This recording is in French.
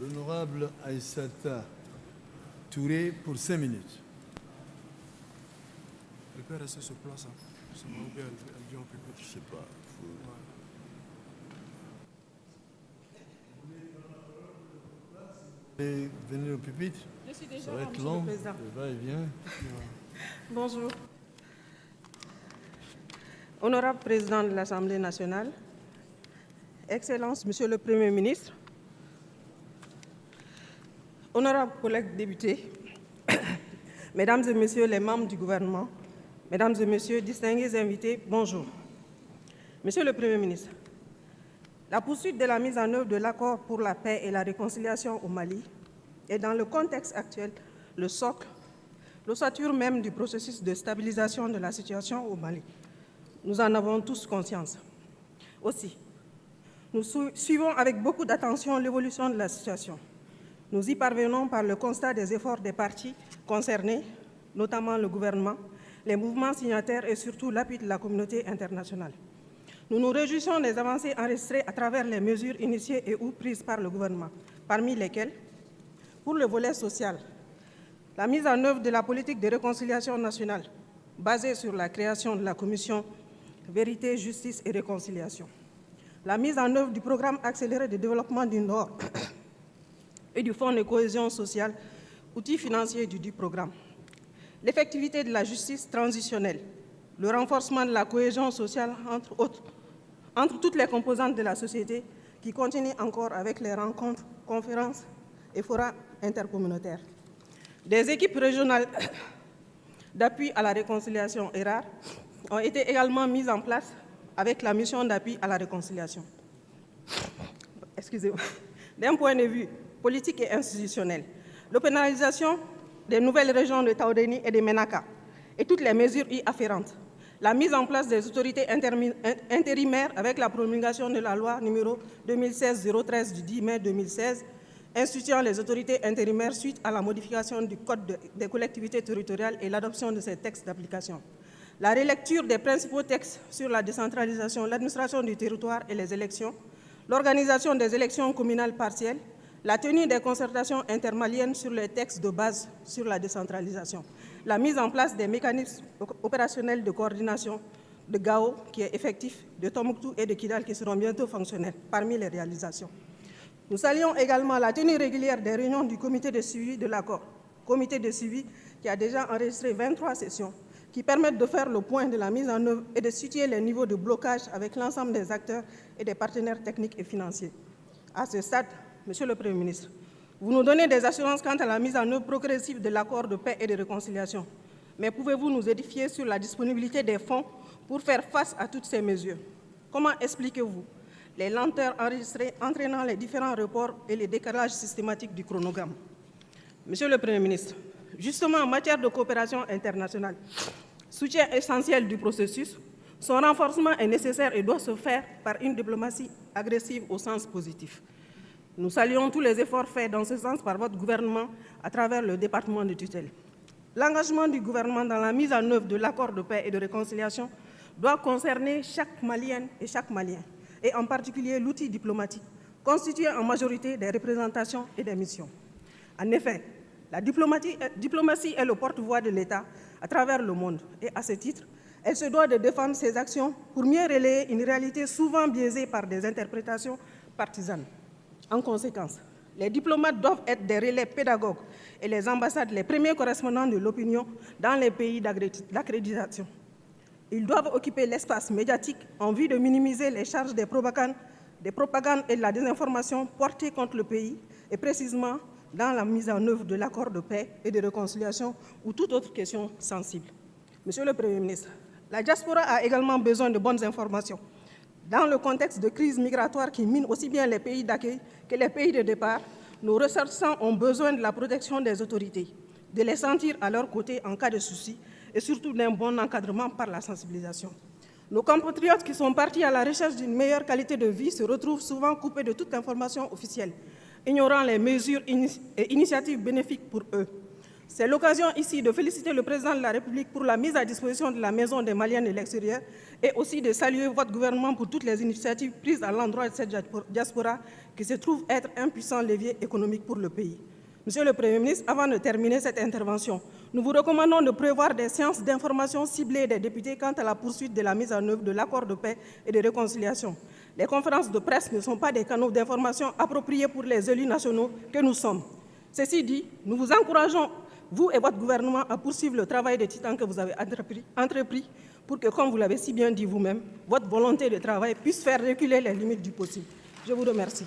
L'honorable Aïssata Touré pour 5 minutes. Elle peut rester sur place. Ou bien elle vient au pupitre. Je ne sais pas. Et venir au pupitre. Je suis déjà Ça va là, être Monsieur long. le Président. Va et vient. Bonjour. Honorable Président de l'Assemblée nationale, Excellences, Monsieur le Premier ministre, honorables collègues députés, Mesdames et Messieurs les membres du gouvernement, Mesdames et Messieurs, distingués invités, bonjour. Monsieur le Premier ministre, la poursuite de la mise en œuvre de l'accord pour la paix et la réconciliation au Mali est dans le contexte actuel le socle, l'ossature même du processus de stabilisation de la situation au Mali. Nous en avons tous conscience. Aussi, nous suivons avec beaucoup d'attention l'évolution de la situation. Nous y parvenons par le constat des efforts des parties concernées, notamment le gouvernement, les mouvements signataires et surtout l'appui de la communauté internationale. Nous nous réjouissons des avancées enregistrées à travers les mesures initiées et ou prises par le gouvernement, parmi lesquelles, pour le volet social, la mise en œuvre de la politique de réconciliation nationale basée sur la création de la commission Vérité, Justice et Réconciliation, la mise en œuvre du programme accéléré de développement du Nord et du Fonds de cohésion sociale, outil financier du programme, l'effectivité de la justice transitionnelle, le renforcement de la cohésion sociale, entre autres, entre toutes les composantes de la société qui continuent encore avec les rencontres, conférences et forats intercommunautaires. Des équipes régionales d'appui à la réconciliation ERAR ont été également mises en place avec la mission d'appui à la réconciliation. Excusez-moi. D'un point de vue politique et institutionnel, l'opérationnalisation des nouvelles régions de Taodéni et de Ménaka et toutes les mesures y afférentes, la mise en place des autorités intérimaires avec la promulgation de la loi numéro 2016-013 du 10 mai 2016, instituant les autorités intérimaires suite à la modification du Code des collectivités territoriales et l'adoption de ces textes d'application. La relecture des principaux textes sur la décentralisation, l'administration du territoire et les élections, l'organisation des élections communales partielles, la tenue des concertations intermaliennes sur les textes de base sur la décentralisation, la mise en place des mécanismes opérationnels de coordination de Gao qui est effectif, de Tombouctou et de Kidal qui seront bientôt fonctionnels parmi les réalisations. Nous saluons également la tenue régulière des réunions du comité de suivi de l'accord, comité de suivi qui a déjà enregistré 23 sessions, qui permettent de faire le point de la mise en œuvre et de situer les niveaux de blocage avec l'ensemble des acteurs et des partenaires techniques et financiers. À ce stade, Monsieur le Premier ministre, vous nous donnez des assurances quant à la mise en œuvre progressive de l'accord de paix et de réconciliation, mais pouvez-vous nous édifier sur la disponibilité des fonds pour faire face à toutes ces mesures? Comment expliquez-vous les lenteurs enregistrées entraînant les différents reports et les décalages systématiques du chronogramme? Monsieur le Premier ministre, justement en matière de coopération internationale, soutien essentiel du processus, son renforcement est nécessaire et doit se faire par une diplomatie agressive au sens positif. Nous saluons tous les efforts faits dans ce sens par votre gouvernement à travers le département de tutelle. L'engagement du gouvernement dans la mise en œuvre de l'accord de paix et de réconciliation doit concerner chaque Malienne et chaque Malien, et en particulier l'outil diplomatique, constitué en majorité des représentations et des missions. En effet, la diplomatie est le porte-voix de l'État à travers le monde, et à ce titre, elle se doit de défendre ses actions pour mieux relayer une réalité souvent biaisée par des interprétations partisanes. En conséquence, les diplomates doivent être des relais pédagogues et les ambassades les premiers correspondants de l'opinion dans les pays d'accréditation. Ils doivent occuper l'espace médiatique en vue de minimiser les charges des propagandes et de la désinformation portées contre le pays, et précisément dans la mise en œuvre de l'accord de paix et de réconciliation ou toute autre question sensible. Monsieur le Premier ministre, la diaspora a également besoin de bonnes informations. Dans le contexte de crise migratoire qui mine aussi bien les pays d'accueil que les pays de départ, nos ressortissants ont besoin de la protection des autorités, de les sentir à leur côté en cas de souci et surtout d'un bon encadrement par la sensibilisation. Nos compatriotes qui sont partis à la recherche d'une meilleure qualité de vie se retrouvent souvent coupés de toute information officielle, ignorant les mesures et initiatives bénéfiques pour eux. C'est l'occasion ici de féliciter le président de la République pour la mise à disposition de la Maison des Maliens de l'extérieur et aussi de saluer votre gouvernement pour toutes les initiatives prises à l'endroit de cette diaspora qui se trouve être un puissant levier économique pour le pays. Monsieur le Premier ministre, avant de terminer cette intervention, nous vous recommandons de prévoir des séances d'information ciblées des députés quant à la poursuite de la mise en œuvre de l'accord de paix et de réconciliation. Les conférences de presse ne sont pas des canaux d'information appropriés pour les élus nationaux que nous sommes. Ceci dit, nous vous encourageons, vous et votre gouvernement, à poursuivre le travail de titan que vous avez entrepris pour que, comme vous l'avez si bien dit vous-même, votre volonté de travail puisse faire reculer les limites du possible. Je vous remercie.